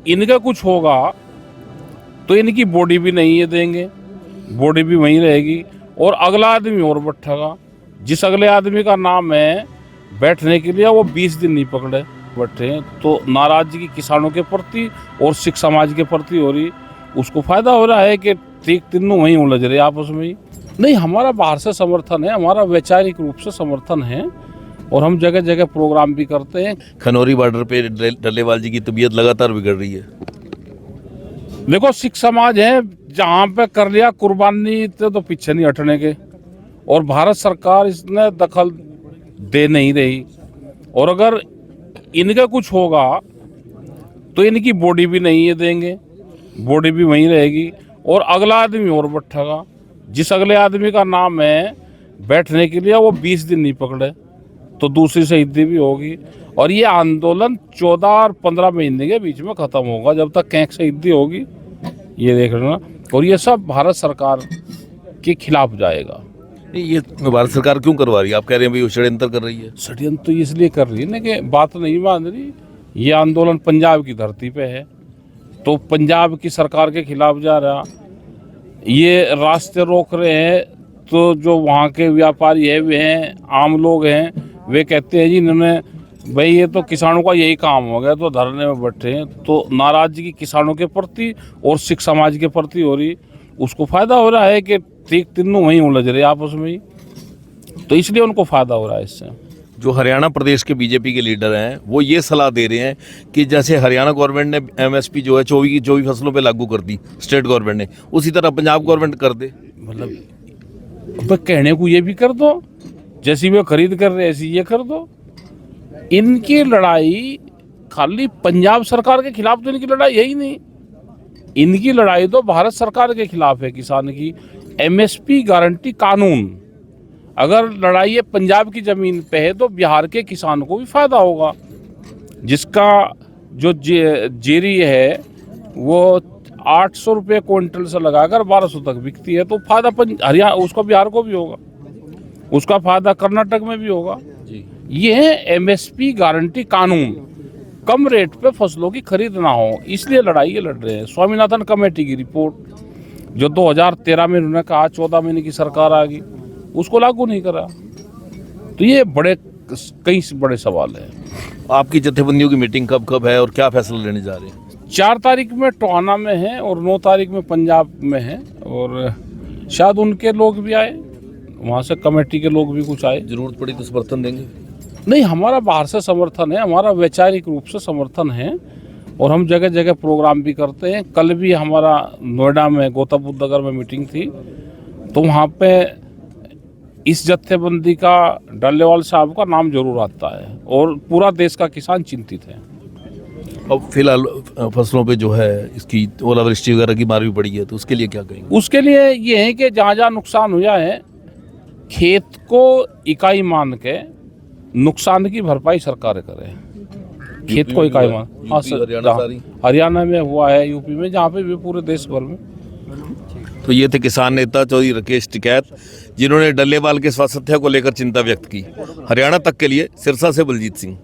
इनका कुछ होगा तो इनकी बॉडी भी नहीं है देंगे, बॉडी भी वहीं रहेगी और अगला आदमी और बैठेगा। जिस अगले आदमी का नाम है बैठने के लिए वो 20 दिन नहीं पकड़े बैठे हैं, तो नाराजगी किसानों के प्रति और सिख समाज के प्रति हो रही। उसको फायदा हो रहा है कि ठीक तीनों वहीं उलझ रहे आपस में ही। नहीं, हमारा बाहर से समर्थन है, हमारा वैचारिक रूप से समर्थन है और हम जगह जगह प्रोग्राम भी करते हैं। खनौरी बॉर्डर पे डल्लेवाल जी की तबीयत लगातार बिगड़ रही है। देखो, सिख समाज है, जहाँ पे कर लिया कुर्बानी तो पीछे नहीं हटने के, और भारत सरकार इसने दखल दे नहीं रही। और अगर इनका कुछ होगा तो इनकी बॉडी भी नहीं है देंगे, बॉडी भी वहीं रहेगी और अगला आदमी और बैठेगा। जिस अगले आदमी का नाम है बैठने के लिए वो 20 दिन नहीं पकड़े तो दूसरी शहीदी भी होगी। और ये आंदोलन 14 और 15 महीने के बीच में खत्म होगा, जब तक कैंक शहीदी होगी, ये देख लेना। और ये सब भारत सरकार के खिलाफ जाएगा। ये भारत सरकार क्यों करवा रही है? आप कह रहे हैं भाई वो षड्यंत्र कर रही है। षड्यंत्र तो इसलिए कर रही है ना कि बात नहीं मान रही। ये आंदोलन पंजाब की धरती पे है, तो पंजाब की सरकार के खिलाफ जा रहा। ये रास्ते रोक रहे हैं, तो जो वहाँ के व्यापारी है, वे हैं आम लोग हैं, वे कहते हैं जी इन्होंने भाई ये तो किसानों का यही काम हो गया, तो धरने में बैठे हैं। तो नाराजगी किसानों के प्रति और सिख समाज के प्रति हो रही। उसको फायदा हो रहा है कि ठीक तीनों वहीं उलझ रहे आपस में ही, तो इसलिए उनको फायदा हो रहा है इससे। जो हरियाणा प्रदेश के बीजेपी के लीडर हैं वो ये सलाह दे रहे हैं कि जैसे हरियाणा गवर्नमेंट ने एमएसपी जो है 24 फसलों पे लागू कर दी स्टेट गवर्नमेंट ने, उसी तरह पंजाब गवर्नमेंट कर दे। मतलब कहने को ये भी कर दो, जैसी वे खरीद कर रहे ऐसी ये कर दो। इनकी लड़ाई खाली पंजाब सरकार के खिलाफ तो इनकी लड़ाई यही नहीं, इनकी लड़ाई तो भारत सरकार के खिलाफ है। किसान की एमएसपी गारंटी कानून, अगर लड़ाई ये पंजाब की ज़मीन पे है तो बिहार के किसान को भी फायदा होगा। जिसका जो जेरी है वो 800 रुपये क्विंटल से लगाकर 1200 तक बिकती है, तो फायदा हरियाणा उसको बिहार को भी होगा, उसका फायदा कर्नाटक में भी होगा। ये है एमएसपी गारंटी कानून, कम रेट पे फसलों की खरीद ना हो, इसलिए लड़ाई ये लड़ रहे हैं। स्वामीनाथन कमेटी की रिपोर्ट जो 2013 में उन्होंने कहा 14 महीने की सरकार आ गई, उसको लागू नहीं करा। तो ये कई बड़े सवाल हैं। आपकी जत्थेबंदियों की मीटिंग कब है और क्या फैसला लेने जा रहे हैं? 4 तारीख में टोहाना में है और 9 तारीख में पंजाब में है, और शायद उनके लोग भी आए, वहाँ से कमेटी के लोग भी कुछ आए। जरूरत पड़ी तो समर्थन देंगे? नहीं, हमारा बाहर से समर्थन है, हमारा वैचारिक रूप से समर्थन है और हम जगह जगह प्रोग्राम भी करते हैं। कल भी हमारा नोएडा में गौतम बुद्ध नगर में मीटिंग थी, तो वहाँ पे इस जत्थेबंदी का डल्लेवाल साहब का नाम जरूर आता है और पूरा देश का किसान चिंतित है। अब फिलहाल फसलों पे जो है इसकी ओलावृष्टि वगैरह की मार भी पड़ी है, तो उसके लिए क्या कहेंगे? उसके लिए ये है कि जहाँ जहाँ नुकसान हुआ है, खेत को इकाई मान के नुकसान की भरपाई सरकार करे। खेत को इकाई मान, हाँ सर, हरियाणा में हुआ है, यूपी में, जहाँ पे भी पूरे देश भर में। तो ये थे किसान नेता चौधरी राकेश टिकैत, जिन्होंने डल्लेवाल के स्वास्थ्य को लेकर चिंता व्यक्त की। हरियाणा तक के लिए सिरसा से बलजीत सिंह।